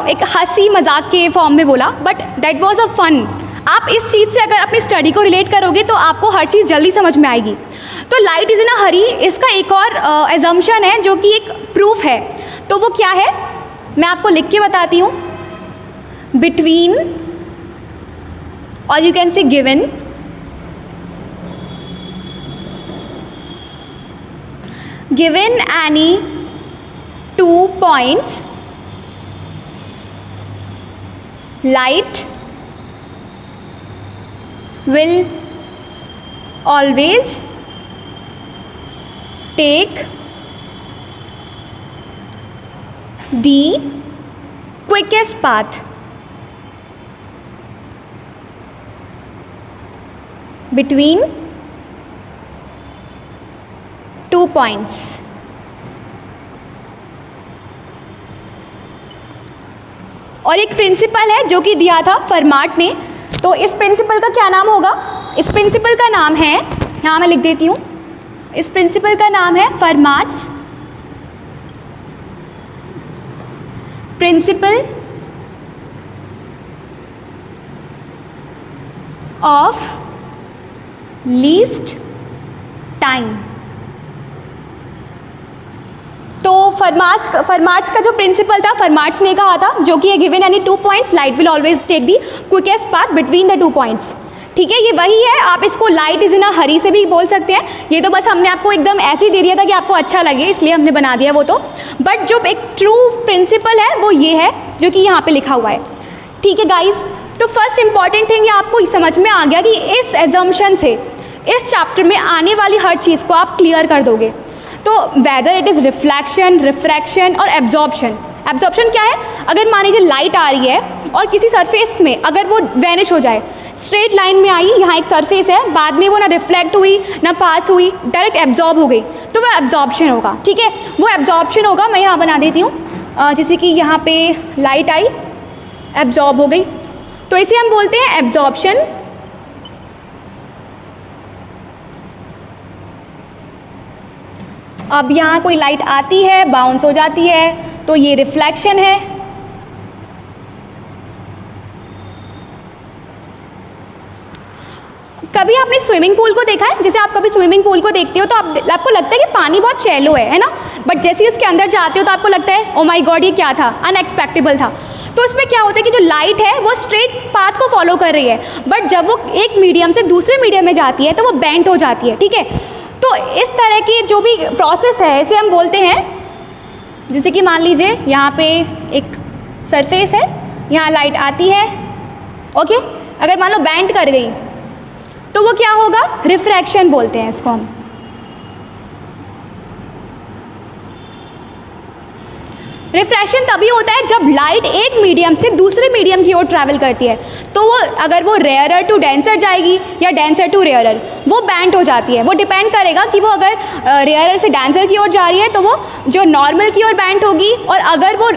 एक हंसी मजाक के फॉर्म में बोला, but that was a fun. आप इस चीज़ से अगर अपनी स्टडी को रिलेट करोगे तो आपको हर चीज़ जल्दी समझ में आएगी। तो लाइट इज़ इन अ हरी, इसका एक और एजम्पशन है जो कि एक प्रूफ है। तो वो क्या है, मैं आपको लिख के बताती हूँ, बिटवीन और you can say given, given any 2 points, light will always take the quickest path between 2 points. और एक प्रिंसिपल है जो कि दिया था फरमाट ने, तो इस प्रिंसिपल का क्या नाम होगा? इस प्रिंसिपल का नाम है, यहाँ मैं लिख देती हूँ, इस प्रिंसिपल का नाम है फरमाट्स प्रिंसिपल ऑफ लीस्ट टाइम। तो फरमाट्स का जो प्रिंसिपल था, फरमाट्स ने कहा था, जो कि given any 2 points light will always take the quickest path between the 2 points। ठीक है, ये वही है। आप इसको लाइट इज इन अ हरी से भी बोल सकते हैं। ये तो बस हमने आपको एकदम ऐसे ही दे दिया था कि आपको अच्छा लगे, इसलिए हमने बना दिया वो तो। बट जो एक ट्रू प्रिंसिपल है वो ये है जो कि यहाँ पे लिखा हुआ है। ठीक है गाइज, तो फर्स्ट इंपॉर्टेंट थिंग ये आपको समझ में आ गया कि इस एजम्पशन से इस चैप्टर में आने वाली हर चीज़ को आप क्लियर कर दोगे। तो whether it is reflection, refraction और एब्जॉर्प्शन। एब्जॉर्प्शन क्या है? अगर मान लीजिए लाइट आ रही है और किसी सरफेस में अगर वो वैनिश हो जाए, स्ट्रेट लाइन में आई, यहाँ एक सरफेस है, बाद में वो ना रिफ्लेक्ट हुई ना पास हुई, डायरेक्ट एब्जॉर्ब हो गई, तो वह एब्जॉर्प्शन होगा। ठीक है, वो एब्जॉर्प्शन होगा। मैं यहाँ बना देती हूँ, जैसे कि यहाँ पे लाइट आई, एब्जॉर्ब हो गई, तो इसे हम बोलते हैं एब्जॉर्प्शन। अब यहाँ कोई लाइट आती है, बाउंस हो जाती है, तो ये रिफ्लेक्शन है। कभी आपने स्विमिंग पूल को देखा है? जैसे आप कभी स्विमिंग पूल को देखते हो तो आपको लगता है कि पानी बहुत शैलो है ना? बट जैसे ही उसके अंदर जाते हो तो आपको लगता है ओ माय गॉड, ये क्या था, अनएक्सपेक्टेबल था। तो इसमें क्या होता है कि जो लाइट है वो स्ट्रेट पाथ को फॉलो कर रही है, बट जब वो एक मीडियम से दूसरे मीडियम में जाती है तो वो बेंट हो जाती है। ठीक है, तो इस तरह की जो भी प्रोसेस है इसे हम बोलते हैं, जैसे कि मान लीजिए यहाँ पे एक सरफेस है, यहाँ लाइट आती है, ओके, अगर मान लो बेंट कर गई तो वो क्या होगा? रिफ्रैक्शन बोलते हैं इसको हम। रिफ्रैक्शन तभी होता है जब लाइट एक मीडियम से दूसरे मीडियम की ओर ट्रैवल करती है, तो वो अगर वो रेयरर टू डेंसर जाएगी या डेंसर टू रेयरर, वो बेंट हो जाती है। वो डिपेंड करेगा कि वो अगर रेयरर से डेंसर की ओर जा रही है तो वो जो नॉर्मल की ओर बेंट होगी, और अगर वो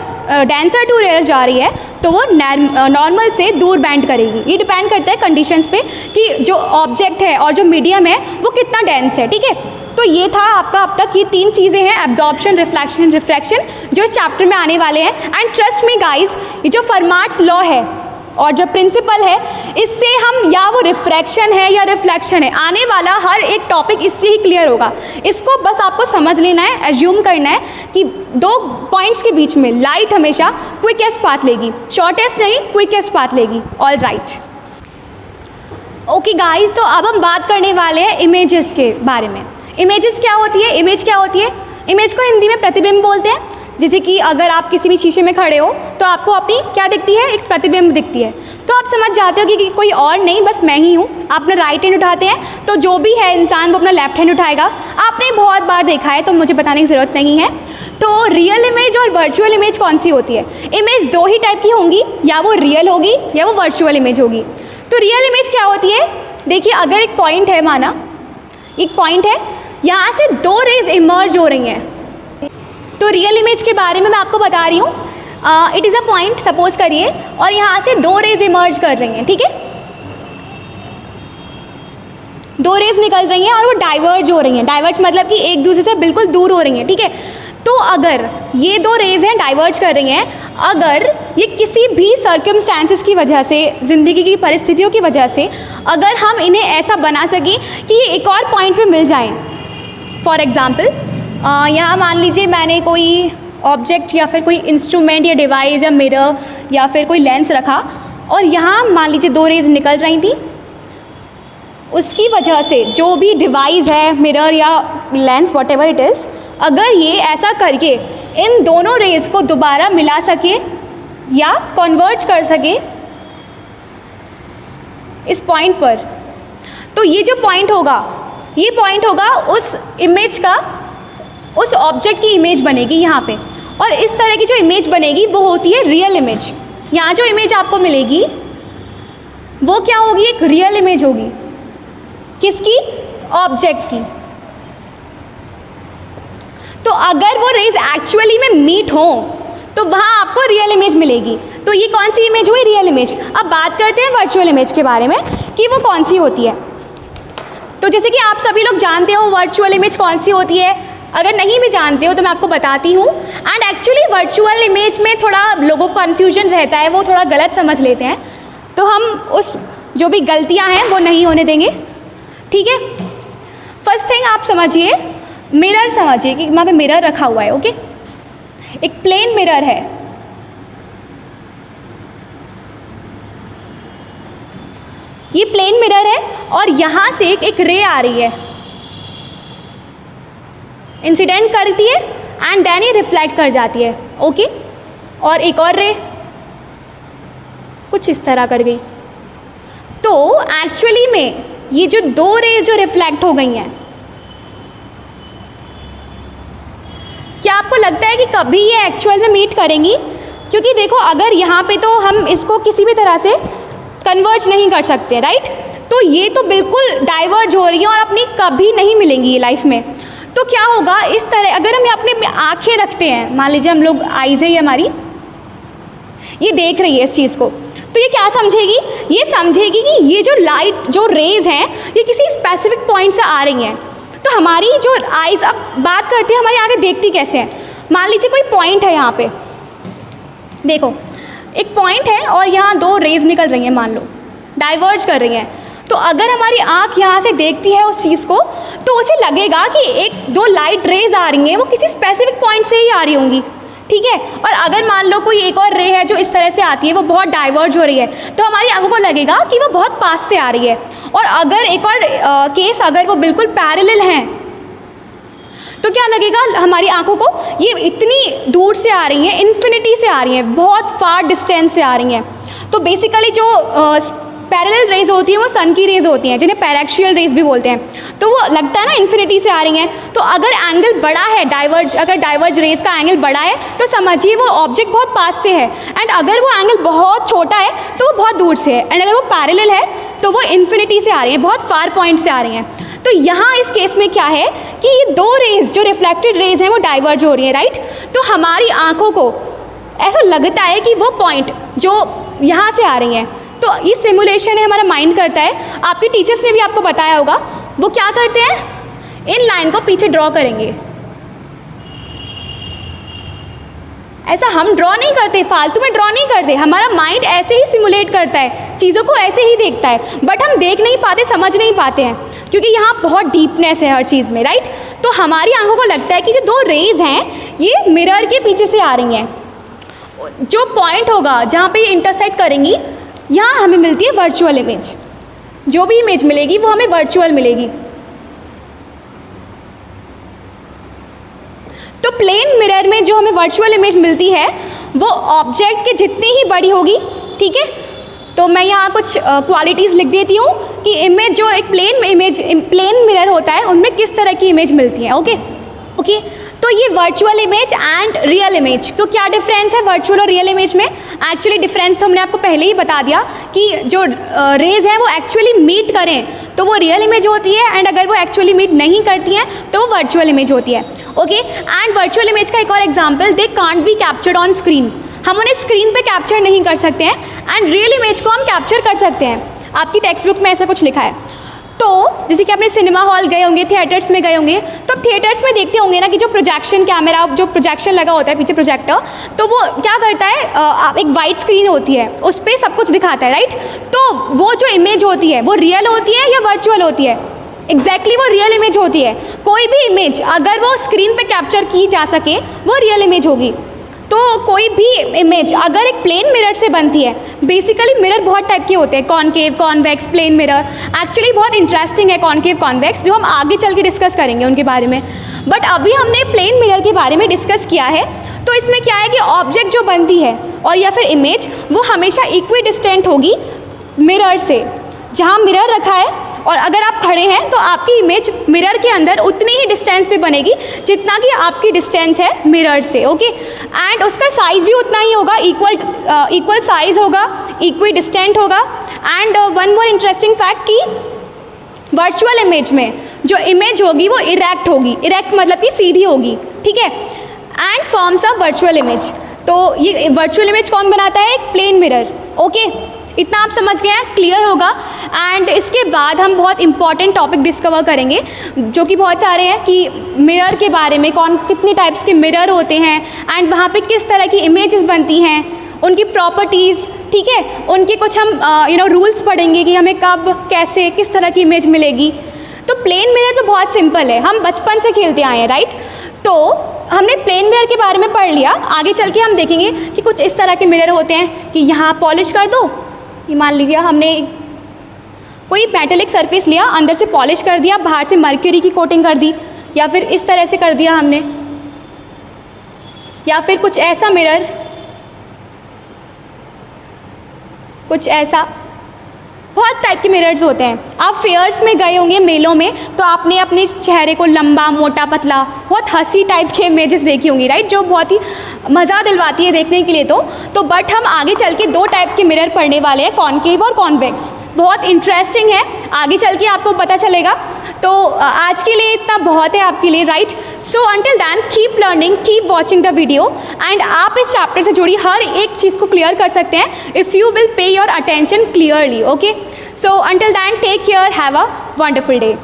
डेंसर टू रेयर जा रही है तो वो नॉर्मल से दूर बेंट करेगी। ये डिपेंड करता है कंडीशंस पे कि जो ऑब्जेक्ट है और जो मीडियम है वो कितना डेंस है। ठीक है, तो ये था आपका अब तक, ये 3 चीज़ें हैं, एब्जॉर्प्शन, रिफ्लेक्शन, रिफ्रैक्शन, जो इस चैप्टर में आने वाले हैं। एंड ट्रस्ट मी गाइस, ये जो फरमाट्स लॉ है और जो प्रिंसिपल है, इससे हम, या वो रिफ्रैक्शन है या रिफ्लेक्शन है, आने वाला हर एक टॉपिक इससे ही क्लियर होगा। इसको बस आपको समझ लेना है, एज्यूम करना है कि 2 पॉइंट्स के बीच में लाइट हमेशा क्विकेस्ट पाथ लेगी, शॉर्टेस्ट नहीं, क्विकेस्ट पाथ लेगी। ऑल राइट, ओके गाइज, तो अब हम बात करने वाले हैं इमेजेस के बारे में। इमेजेस क्या होती है? इमेज क्या होती है? इमेज को हिंदी में प्रतिबिंब बोलते हैं। जैसे कि अगर आप किसी भी शीशे में खड़े हो तो आपको अपनी क्या दिखती है? एक प्रतिबिंब दिखती है। तो आप समझ जाते हो कि कोई और नहीं, बस मैं ही हूँ। आप अपना राइट हैंड उठाते हैं तो जो भी है इंसान वो अपना लेफ्ट हैंड उठाएगा। आपने बहुत बार देखा है तो मुझे बताने की ज़रूरत नहीं है। तो रियल इमेज और वर्चुअल इमेज कौन सी होती है? इमेज 2 ही टाइप की होंगी, या वो रियल होगी या वो वर्चुअल इमेज होगी। तो रियल इमेज क्या होती है? देखिए, अगर एक पॉइंट है, माना एक पॉइंट है, यहाँ से 2 रेज इमर्ज हो रही हैं, तो रियल इमेज के बारे में मैं आपको बता रही हूँ। It is a point, suppose करिए, और यहाँ से 2 रेज इमर्ज कर रही हैं। ठीक है, 2 रेज निकल रही हैं और वो डाइवर्ज हो रही हैं। डाइवर्ज मतलब कि एक दूसरे से बिल्कुल दूर हो रही हैं। ठीक है, तो अगर ये 2 रेज हैं, डाइवर्ज कर रही हैं, अगर ये किसी भी सर्कमस्टांसेस की वजह से, ज़िंदगी की परिस्थितियों की वजह से, अगर हम इन्हें ऐसा बना सकें कि ये एक और पॉइंट पे मिल जाएं। फॉर एग्ज़ाम्पल, यहाँ मान लीजिए मैंने कोई ऑब्जेक्ट या फिर कोई इंस्ट्रूमेंट या डिवाइस या मिरर या फिर कोई लेंस रखा और यहाँ मान लीजिए 2 रेज निकल रही थी, उसकी वजह से जो भी डिवाइस है, मिरर या लेंस व्हाटएवर इट इज़, अगर ये ऐसा करके इन दोनों रेज को दोबारा मिला सके या कन्वर्ज कर सके इस पॉइंट पर, तो ये जो पॉइंट होगा, ये पॉइंट होगा उस इमेज का, उस ऑब्जेक्ट की इमेज बनेगी यहाँ पे। और इस तरह की जो इमेज बनेगी वो होती है रियल इमेज। यहाँ जो इमेज आपको मिलेगी वो क्या होगी? एक रियल इमेज होगी। किसकी? ऑब्जेक्ट की। तो अगर वो रेज एक्चुअली में मीट हो तो वहाँ आपको रियल इमेज मिलेगी। तो ये कौन सी इमेज हुई? Real image. अब बात करते हैं वर्चुअल इमेज के बारे में कि वो कौन सी होती है। तो जैसे कि आप सभी लोग जानते हो वर्चुअल इमेज कौन सी होती है, अगर नहीं भी जानते हो तो मैं आपको बताती हूँ। एंड एक्चुअली वर्चुअल इमेज में थोड़ा लोगों को कन्फ्यूजन रहता है, वो थोड़ा गलत समझ लेते हैं, तो हम उस जो भी गलतियाँ हैं वो नहीं होने देंगे, ठीक है। फर्स्ट थिंग आप समझिए, मिरर समझिए कि वहाँ पे मिरर रखा हुआ है, ओके। एक प्लेन मिरर है, ये प्लेन मिरर है और यहाँ से एक रे आ रही है, इंसिडेंट करती है एंड देन ये रिफ्लेक्ट कर जाती है, ओके। और एक और रे कुछ इस तरह कर गई। तो एक्चुअली में ये जो 2 रेज जो रिफ्लेक्ट हो गई हैं, क्या आपको लगता है कि कभी ये एक्चुअल में मीट करेंगी? क्योंकि देखो, अगर यहाँ पे तो हम इसको किसी भी तरह से कन्वर्ज नहीं कर सकते, राइट। तो ये तो बिल्कुल डाइवर्ज हो रही है और अपनी कभी नहीं मिलेंगी ये लाइफ में। तो क्या होगा इस तरह, अगर हम अपने आँखें रखते हैं, मान लीजिए हम लोग आइज़ है ये हमारी, ये देख रही है इस चीज़ को, तो ये क्या समझेगी? ये समझेगी कि ये जो लाइट, जो रेज हैं, ये किसी स्पेसिफिक पॉइंट से आ रही हैं। तो हमारी जो आइज़, अब बात करते हैं हमारी आँखें देखती कैसे हैं। मान लीजिए कोई पॉइंट है, यहाँ पे देखो एक पॉइंट है और यहाँ 2 रेज निकल रही हैं, मान लो डाइवर्ज कर रही हैं। तो अगर हमारी आँख यहाँ से देखती है उस चीज़ को, तो उसे लगेगा कि 1-2 लाइट रेज आ रही हैं, वो किसी स्पेसिफिक पॉइंट से ही आ रही होंगी, ठीक है। और अगर मान लो कोई एक और रे है जो इस तरह से आती है, वो बहुत डाइवर्ज हो रही है, तो हमारी आंखों को लगेगा कि वो बहुत पास से आ रही है। और अगर एक और केस, अगर वो बिल्कुल पैरेलल हैं, तो क्या लगेगा हमारी आंखों को? ये इतनी दूर से आ रही हैं, इन्फिनिटी से आ रही हैं, बहुत फार डिस्टेंस से आ रही हैं। तो बेसिकली जो पैरेलल रेज होती हैं वो सन की रेज होती हैं, जिन्हें पैरेक्शियल रेज भी बोलते हैं। तो वो लगता है ना इन्फिनिटी से आ रही हैं। तो अगर एंगल बड़ा है, अगर डाइवर्ज रेज का एंगल बड़ा है, तो समझिए वो ऑब्जेक्ट बहुत पास से है। एंड अगर वो एंगल बहुत छोटा है तो वो बहुत दूर से है। एंड अगर वो पैरेलल है तो वो इन्फिनिटी से आ रही है, बहुत फार पॉइंट से आ रही हैं। तो यहाँ इस केस में क्या है कि ये 2 रेज जो रिफ्लेक्टेड रेज हैं वो डाइवर्ज हो रही हैं, राइट। तो हमारी आँखों को ऐसा लगता है कि वो पॉइंट जो यहाँ से आ रही हैं, तो ये सिमुलेशन है, हमारा माइंड करता है। आपके टीचर्स ने भी आपको बताया होगा, वो क्या करते हैं, इन लाइन को पीछे ड्रॉ करेंगे। ऐसा हम ड्रॉ नहीं करते, फालतू में ड्रॉ नहीं करते, हमारा माइंड ऐसे ही सिमुलेट करता है, चीज़ों को ऐसे ही देखता है, बट हम देख नहीं पाते, समझ नहीं पाते हैं, क्योंकि यहाँ बहुत डीपनेस है हर चीज़ में, राइट। तो हमारी आंखों को लगता है कि जो 2 रेज हैं ये मिरर के पीछे से आ रही हैं। जो पॉइंट होगा जहाँ पे ये इंटरसेक्ट करेंगी, यहाँ हमें मिलती है वर्चुअल इमेज। जो भी इमेज मिलेगी वो हमें वर्चुअल मिलेगी। तो प्लेन मिरर में जो हमें वर्चुअल इमेज मिलती है वो ऑब्जेक्ट के जितनी ही बड़ी होगी, ठीक है। तो मैं यहाँ कुछ क्वालिटीज़ लिख देती हूँ कि इमेज, जो एक प्लेन मिरर होता है, उनमें किस तरह की इमेज मिलती है, ओके। तो ये virtual image and real image, तो क्या डिफरेंस है वर्चुअल और रियल इमेज में? एक्चुअली डिफरेंस तो हमने आपको पहले ही बता दिया कि जो रेज हैं वो एक्चुअली मीट करें तो वो रियल इमेज होती है, एंड अगर वो एक्चुअली मीट नहीं करती हैं तो वो वर्चुअल इमेज होती है, ओके। एंड वर्चुअल इमेज का एक और example, they can't be captured on screen, हम उन्हें स्क्रीन पे कैप्चर नहीं कर सकते हैं। एंड रियल इमेज को हम कैप्चर कर सकते हैं। आपकी टेक्स्ट बुक में ऐसा कुछ लिखा है। तो जैसे कि आपने सिनेमा हॉल गए होंगे, थिएटर्स में गए होंगे, तो अब थिएटर्स में देखते होंगे ना कि जो प्रोजेक्शन कैमरा, जो प्रोजेक्शन लगा होता है पीछे प्रोजेक्टर, तो वो क्या करता है, एक वाइट स्क्रीन होती है, उस पर सब कुछ दिखाता है, राइट। तो वो जो इमेज होती है वो रियल होती है या वर्चुअल होती है? एग्जैक्टली वो रियल इमेज होती है। कोई भी इमेज अगर वो स्क्रीन पे कैप्चर की जा सके वो रियल इमेज होगी। तो कोई भी इमेज अगर एक प्लेन मिरर से बनती है, बेसिकली मिरर बहुत टाइप के होते हैं, concave, convex, plane mirror. Actually बहुत इंटरेस्टिंग है कॉनकेव, कॉन्वेक्स, जो हम आगे चल के डिस्कस करेंगे उनके बारे में। बट अभी हमने प्लेन मिरर के बारे में डिस्कस किया है। तो इसमें क्या है कि ऑब्जेक्ट जो बनती है और या फिर इमेज वो हमेशा इक्वी डिस्टेंट होगी मिरर से। जहाँ मिरर रखा है और अगर आप खड़े हैं तो आपकी इमेज मिरर के अंदर उतनी ही डिस्टेंस पे बनेगी जितना कि आपकी डिस्टेंस है मिरर से। ओके, एंड उसका साइज़ भी उतना ही होगा, इक्वल साइज़ होगा, इक्वी डिस्टेंट होगा। And one more interesting fact कि वर्चुअल इमेज में जो इमेज होगी वो इरेक्ट होगी। इरेक्ट मतलब कि सीधी होगी, ठीक है। And forms of virtual image, तो ये वर्चुअल इमेज कौन बनाता है? एक प्लेन मिरर। ओके, इतना आप समझ गए हैं, क्लियर होगा। एंड इसके बाद हम बहुत इंपॉर्टेंट टॉपिक डिस्कवर करेंगे जो कि बहुत सारे हैं, कि मिरर के बारे में, कितने टाइप्स के मिरर होते हैं एंड वहाँ पे किस तरह की इमेजेस बनती हैं, उनकी प्रॉपर्टीज़, ठीक है, उनके कुछ हम रूल्स पढ़ेंगे कि हमें कब, कैसे, किस तरह की इमेज मिलेगी। तो प्लेन मिरर तो बहुत सिंपल है, हम बचपन से खेलते आए हैं, राइट। तो हमने प्लेन मिरर के बारे में पढ़ लिया। आगे चल के हम देखेंगे कि कुछ इस तरह के मिरर होते हैं कि यहाँ पॉलिश कर दो, ये मान लीजिए हमने कोई मेटेलिक सरफेस लिया, अंदर से पॉलिश कर दिया, बाहर से मर्क्यूरी की कोटिंग कर दी, या फिर इस तरह से कर दिया हमने, या फिर कुछ ऐसा मिरर, कुछ ऐसा। बहुत टाइप के मिरर्स होते हैं। आप फेयर्स में गए होंगे, मेलों में, तो आपने अपने चेहरे को लंबा, मोटा, पतला, बहुत हंसी टाइप के इमेजेस देखी होंगी, राइट, जो बहुत ही मज़ा दिलवाती है देखने के लिए। तो बट हम आगे चल के दो टाइप के मिरर पढ़ने वाले हैं, कॉनकेव और कॉन्वेक्स। बहुत इंटरेस्टिंग है, आगे चल के आपको पता चलेगा। तो आज के लिए इतना बहुत है आपके लिए, right. So until then keep learning, keep watching the video, and आप इस चैप्टर से जुड़ी हर एक चीज़ को क्लियर कर सकते हैं if you will pay your attention clearly. Okay, so until then take care, have a wonderful day.